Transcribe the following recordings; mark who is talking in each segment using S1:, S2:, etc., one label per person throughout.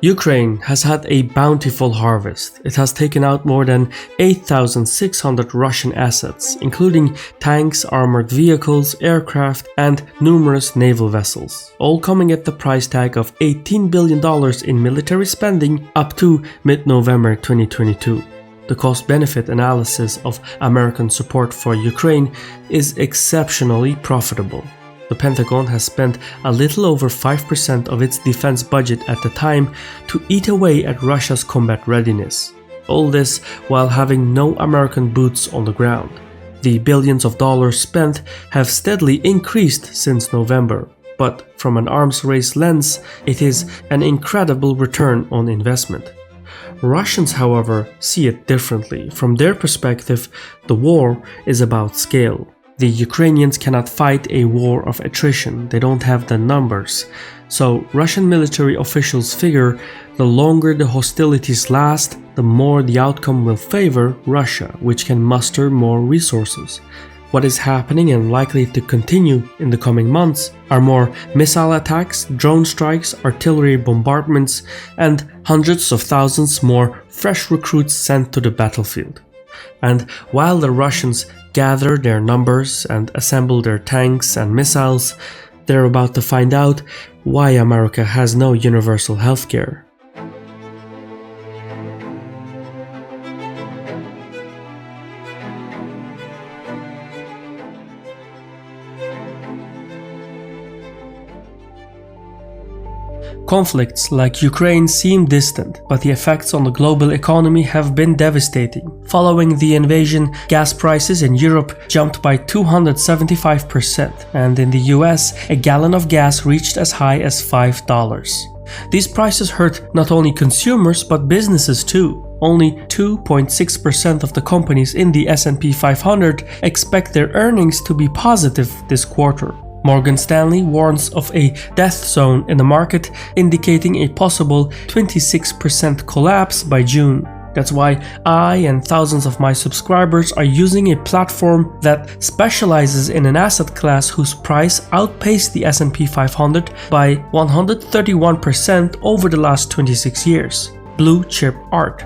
S1: Ukraine has had a bountiful harvest. It has taken out more than 8,600 Russian assets, including tanks, armored vehicles, aircraft, and numerous naval vessels, all coming at the price tag of $18 billion in military spending up to mid-November 2022. The cost-benefit analysis of American support for Ukraine is exceptionally profitable. The Pentagon has spent a little over 5% of its defense budget at the time to eat away at Russia's combat readiness. All this while having no American boots on the ground. The billions of dollars spent have steadily increased since November, but from an arms race lens, it is an incredible return on investment. Russians, however, see it differently. From their perspective, the war is about scale. The Ukrainians cannot fight a war of attrition, they don't have the numbers. So Russian military officials figure the longer the hostilities last, the more the outcome will favor Russia, which can muster more resources. What is happening and likely to continue in the coming months are more missile attacks, drone strikes, artillery bombardments, and hundreds of thousands more fresh recruits sent to the battlefield. And while the Russians gather their numbers and assemble their tanks and missiles, they're about to find out why America has no universal healthcare. Conflicts like Ukraine seem distant, but the effects on the global economy have been devastating. Following the invasion, gas prices in Europe jumped by 275%, and in the US, a gallon of gas reached as high as $5. These prices hurt not only consumers but businesses too. Only 2.6% of the companies in the S&P 500 expect their earnings to be positive this quarter. Morgan Stanley warns of a death zone in the market, indicating a possible 26% collapse by June. That's why I and thousands of my subscribers are using a platform that specializes in an asset class whose price outpaced the S&P 500 by 131% over the last 26 years. Blue Chip Art.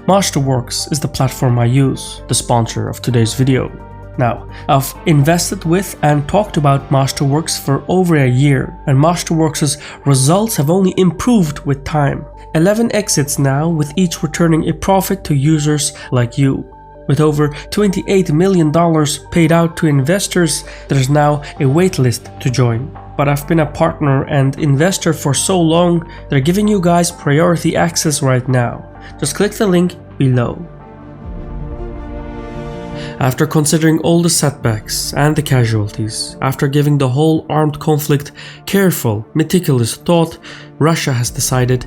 S1: Masterworks is the platform I use, the sponsor of today's video. Now, I've invested with and talked about Masterworks for over a year, and Masterworks' results have only improved with time. 11 exits now, with each returning a profit to users like you. With over $28 million paid out to investors, there's now a waitlist to join. But I've been a partner and investor for so long, they're giving you guys priority access right now. Just click the link below. After considering all the setbacks and the casualties, after giving the whole armed conflict careful, meticulous thought, Russia has decided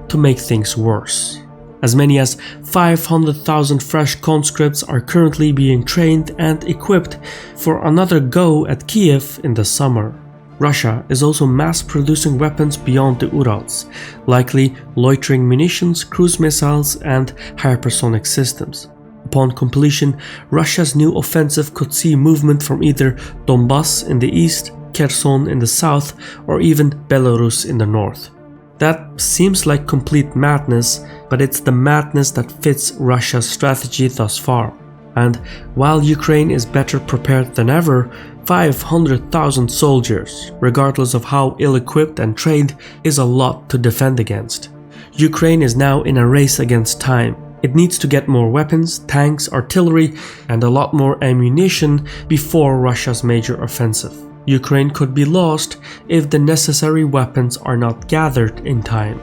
S1: to make things worse. As many as 500,000 fresh conscripts are currently being trained and equipped for another go at Kiev in the summer. Russia is also mass-producing weapons beyond the Urals, likely loitering munitions, cruise missiles, and hypersonic systems. Upon completion, Russia's new offensive could see movement from either Donbass in the east, Kherson in the south, or even Belarus in the north. That seems like complete madness, but it's the madness that fits Russia's strategy thus far. And while Ukraine is better prepared than ever, 500,000 soldiers, regardless of how ill-equipped and trained, is a lot to defend against. Ukraine is now in a race against time. It needs to get more weapons, tanks, artillery, and a lot more ammunition before Russia's major offensive. Ukraine could be lost if the necessary weapons are not gathered in time.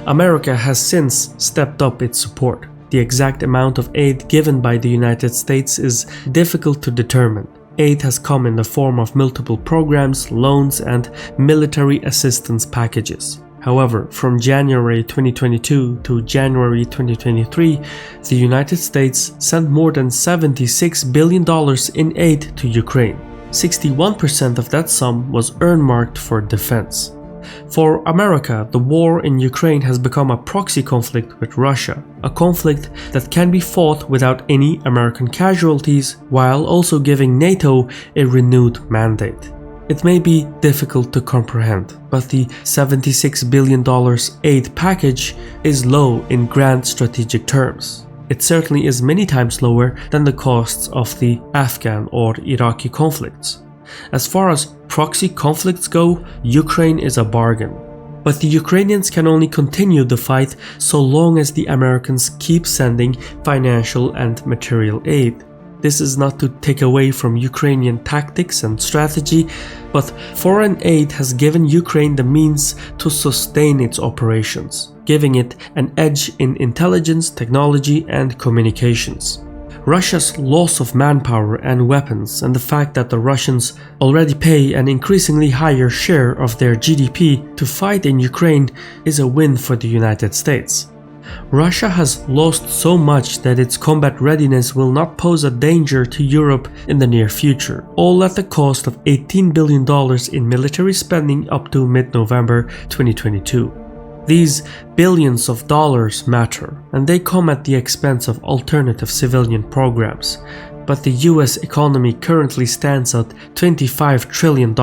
S1: America has since stepped up its support. The exact amount of aid given by the United States is difficult to determine. Aid has come in the form of multiple programs, loans, and military assistance packages. However, from January 2022 to January 2023, the United States sent more than $76 billion in aid to Ukraine. 61% of that sum was earmarked for defense. For America, the war in Ukraine has become a proxy conflict with Russia, a conflict that can be fought without any American casualties, while also giving NATO a renewed mandate. It may be difficult to comprehend, but the $76 billion aid package is low in grand strategic terms. It certainly is many times lower than the costs of the Afghan or Iraqi conflicts. As far as proxy conflicts go, Ukraine is a bargain. But the Ukrainians can only continue the fight so long as the Americans keep sending financial and material aid. This is not to take away from Ukrainian tactics and strategy, but foreign aid has given Ukraine the means to sustain its operations, giving it an edge in intelligence, technology, and communications. Russia's loss of manpower and weapons and the fact that the Russians already pay an increasingly higher share of their GDP to fight in Ukraine is a win for the United States. Russia has lost so much that its combat readiness will not pose a danger to Europe in the near future, all at the cost of $18 billion in military spending up to mid-November 2022. These billions of dollars matter, and they come at the expense of alternative civilian programs, but the US economy currently stands at $25 trillion.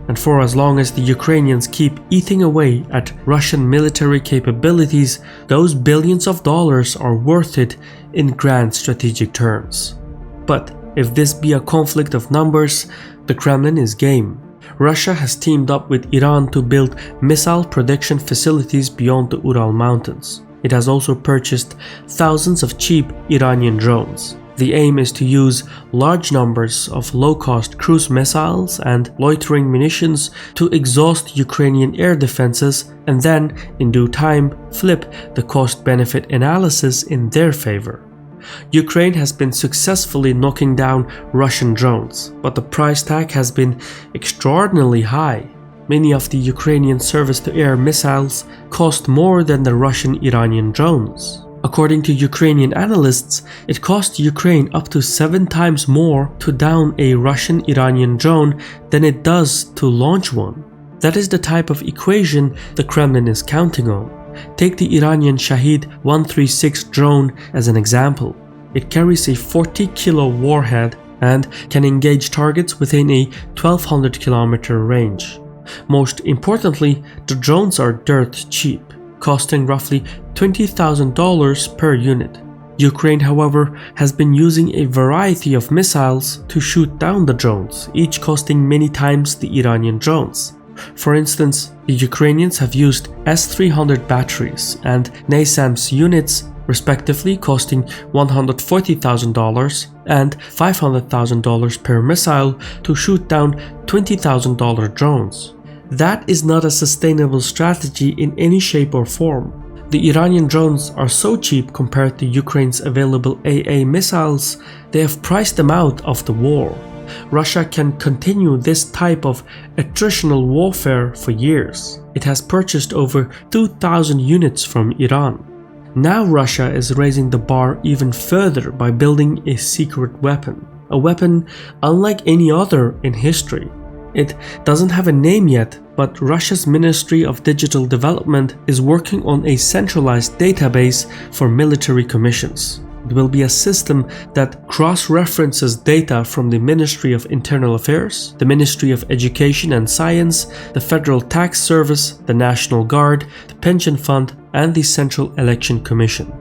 S1: And for as long as the Ukrainians keep eating away at Russian military capabilities, those billions of dollars are worth it in grand strategic terms. But if this be a conflict of numbers, the Kremlin is game. Russia has teamed up with Iran to build missile production facilities beyond the Ural Mountains. It has also purchased thousands of cheap Iranian drones. The aim is to use large numbers of low-cost cruise missiles and loitering munitions to exhaust Ukrainian air defenses and then, in due time, flip the cost-benefit analysis in their favor. Ukraine has been successfully knocking down Russian drones, but the price tag has been extraordinarily high. Many of the Ukrainian surface-to-air missiles cost more than the Russian-Iranian drones. According to Ukrainian analysts, it cost Ukraine up to 7 times more to down a Russian-Iranian drone than it does to launch one. That is the type of equation the Kremlin is counting on. Take the Iranian Shahed 136 drone as an example. It carries a 40-kilo warhead and can engage targets within a 1,200-kilometer range. Most importantly, the drones are dirt cheap, costing roughly $20,000 per unit. Ukraine, however, has been using a variety of missiles to shoot down the drones, each costing many times the Iranian drones. For instance, the Ukrainians have used S-300 batteries and NASAMS units, respectively costing $140,000 and $500,000 per missile to shoot down $20,000 drones. That is not a sustainable strategy in any shape or form. The Iranian drones are so cheap compared to Ukraine's available AA missiles, they have priced them out of the war. Russia can continue this type of attritional warfare for years. It has purchased over 2,000 units from Iran. Now Russia is raising the bar even further by building a secret weapon, a weapon unlike any other in history. It doesn't have a name yet, but Russia's Ministry of Digital Development is working on a centralized database for military commissions. It will be a system that cross-references data from the Ministry of Internal Affairs, the Ministry of Education and Science, the Federal Tax Service, the National Guard, the Pension Fund, and the Central Election Commission.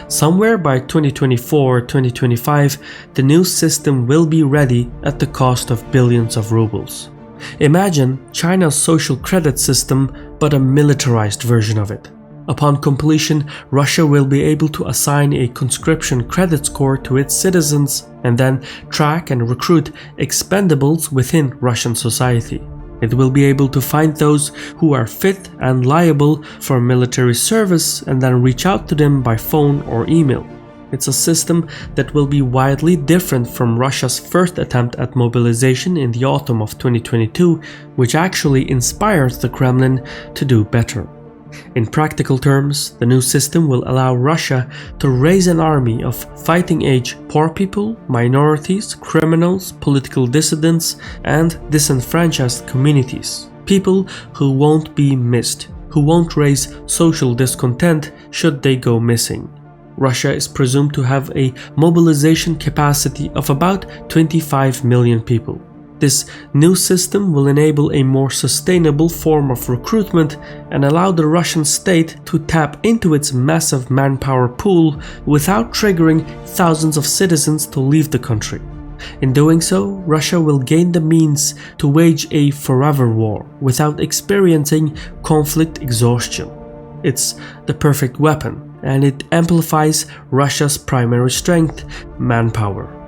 S1: Somewhere by 2024-2025, the new system will be ready at the cost of billions of rubles. Imagine China's social credit system, but a militarized version of it. Upon completion, Russia will be able to assign a conscription credit score to its citizens and then track and recruit expendables within Russian society. It will be able to find those who are fit and liable for military service and then reach out to them by phone or email. It's a system that will be widely different from Russia's first attempt at mobilization in the autumn of 2022, which actually inspires the Kremlin to do better. In practical terms, the new system will allow Russia to raise an army of fighting-age poor people, minorities, criminals, political dissidents, and disenfranchised communities. People who won't be missed, who won't raise social discontent should they go missing. Russia is presumed to have a mobilization capacity of about 25 million people. This new system will enable a more sustainable form of recruitment and allow the Russian state to tap into its massive manpower pool without triggering thousands of citizens to leave the country. In doing so, Russia will gain the means to wage a forever war without experiencing conflict exhaustion. It's the perfect weapon, and it amplifies Russia's primary strength, manpower.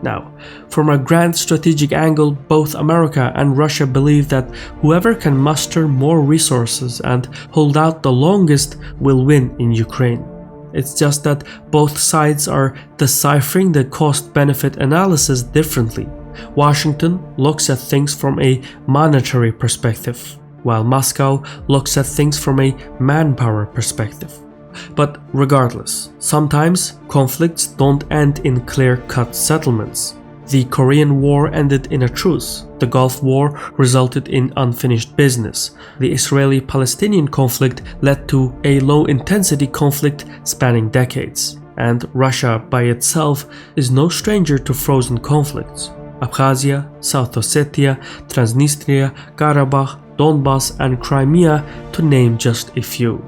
S1: Now, from a grand strategic angle, both America and Russia believe that whoever can muster more resources and hold out the longest will win in Ukraine. It's just that both sides are deciphering the cost-benefit analysis differently. Washington looks at things from a monetary perspective, while Moscow looks at things from a manpower perspective. But regardless, sometimes conflicts don't end in clear-cut settlements. The Korean War ended in a truce. The Gulf War resulted in unfinished business. The Israeli-Palestinian conflict led to a low-intensity conflict spanning decades. And Russia by itself is no stranger to frozen conflicts. Abkhazia, South Ossetia, Transnistria, Karabakh, Donbass, and Crimea, to name just a few.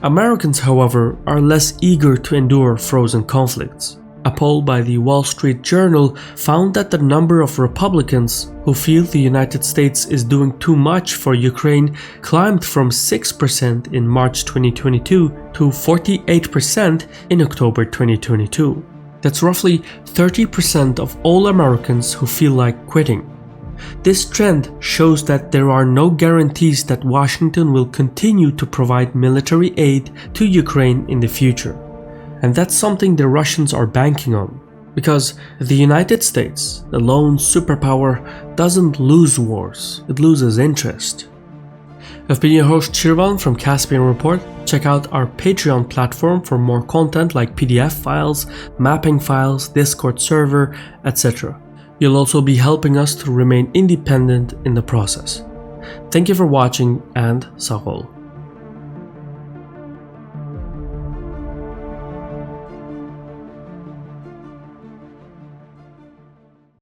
S1: Americans, however, are less eager to endure frozen conflicts. A poll by the Wall Street Journal found that the number of Republicans who feel the United States is doing too much for Ukraine climbed from 6% in March 2022 to 48% in October 2022. That's roughly 30% of all Americans who feel like quitting. This trend shows that there are no guarantees that Washington will continue to provide military aid to Ukraine in the future. And that's something the Russians are banking on, because the United States, the lone superpower, doesn't lose wars, it loses interest. I've been your host Shirvan from Caspian Report. Check out our Patreon platform for more content like PDF files, mapping files, Discord server, etc. You'll also be helping us to remain independent in the process. Thank you for watching, and Sahol.